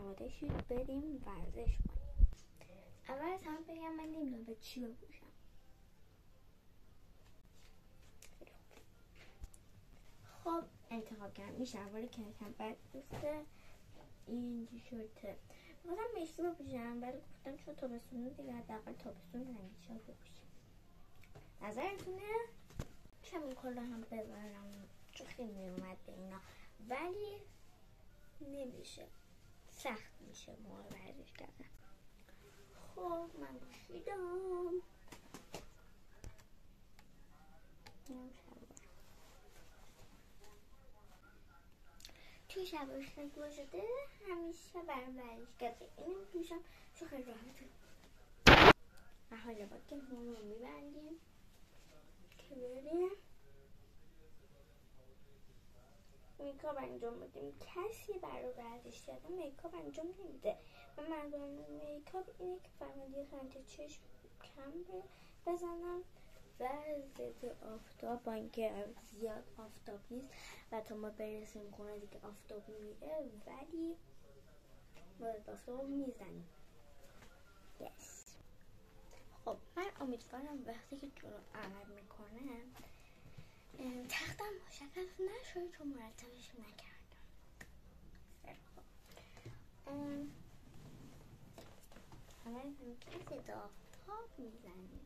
آماده شید بریم ورزش کنیم. اول از همه بگم من نمیدونم به چی بپوشم. خب انتخاب کردم این شلوار کمربند بعد دوسته این تیشرته. می‌خواستم مشکی بپوشم ولی گفتم چون تابستونه دیگه حداقل تابستون رنگی شال بپوشم. نظرتونه؟ میشم این کلا هم ببرم چون خیلی میومد به اینا ولی نمیشه، سخت میشه موقع ورزش کردن. خب من پوشیدم توی شلوارش رنگ شده همیشه برام ورزش کرده اینو میپوشم چون خیلی راحته و حالا با که رو میبندیم که بریم میکاپ انجام بدیم. کسی برای ورزش کردن میکاپ انجام نمیده و منظورم میکاپ اینه که فرمانده خنده چشم کم بزنم و ضد آفتاب با اینکه زیاد آفتاب نیست و تا ما برسیم خونه دیگه آفتاب میره ولی باید آفتاب میزنیم. yes. خب من امیدوارم وقتی که جلو عمل میکنم تختم مشکل نشد چون مرتبش نکردم. همه کسی ضد آفتاب میزنیم.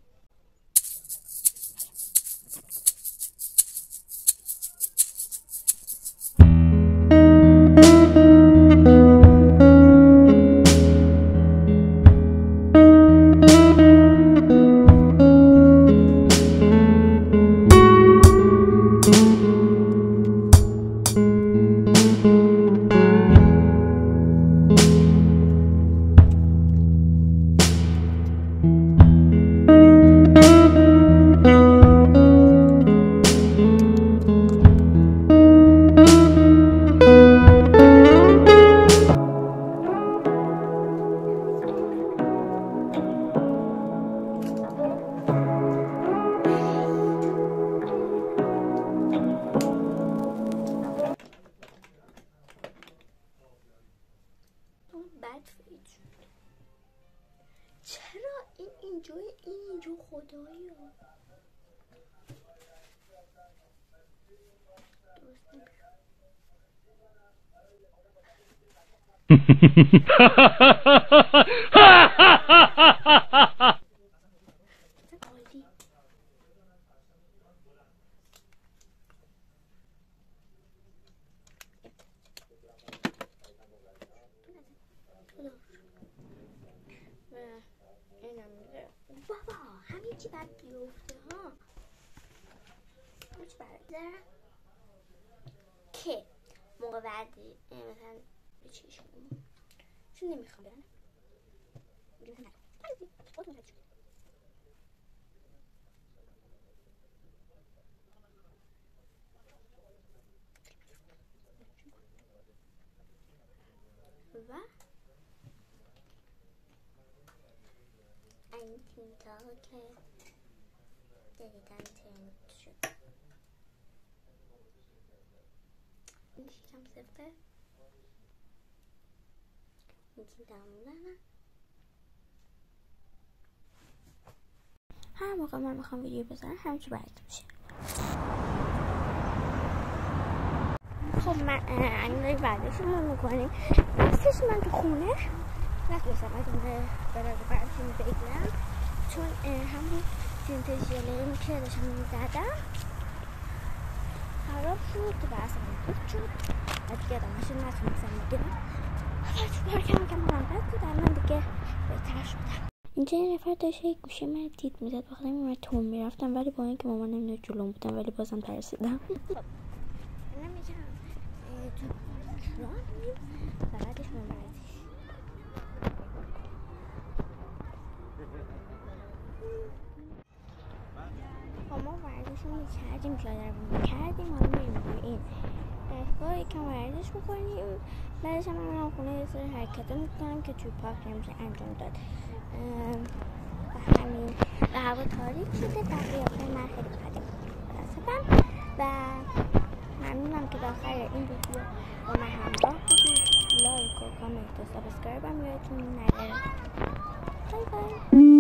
چرا این اینجا خدایا بابا همین چی باید بیفته ها همین چی باید که موقع بعدی مثلا به چیش کنیم چون نمیخوام برنه و این تینتا که جدیدن ترند شد این شکم صفه این تینتا همونه هر موقع من میخوام ویدیو بزنم همچی باید میشه. خب من این ورزشمون میکنیم راستش من تو خونه نتونستم از اون برای برشون بگیرم چون همون سینتژیلیم که داشتم میزدم خراب شد و اصلا بود شد و دیگه دامشون نتونستم بگیرم تو پارکم که محبت بود الان دیگه بهتر شدم. اینجا یه نفر داشته یک گوشه من دید میزد بخاطر من تون میرفتم ولی با اینکه مامان نمیدونه جلوم بودم ولی بازم ترسیدم. الان میگم تو رانیم و بعدش من ورزش ما ورزش رو میکردیم جادر میکردیم حالا میریم این دستگاه یکم ورزش میکنیم بعدش هم من خونه یه سری حرکت میکنم که توی پارک نمیشه انجام داد و همین هوا تاریک شده و قیافه من خیلی بده. متاسفم و ممنونم که داخل این ویدیو با من همراه بودید. لایک و کامنت و سابسکرایب هم یادتون نره. بای بای.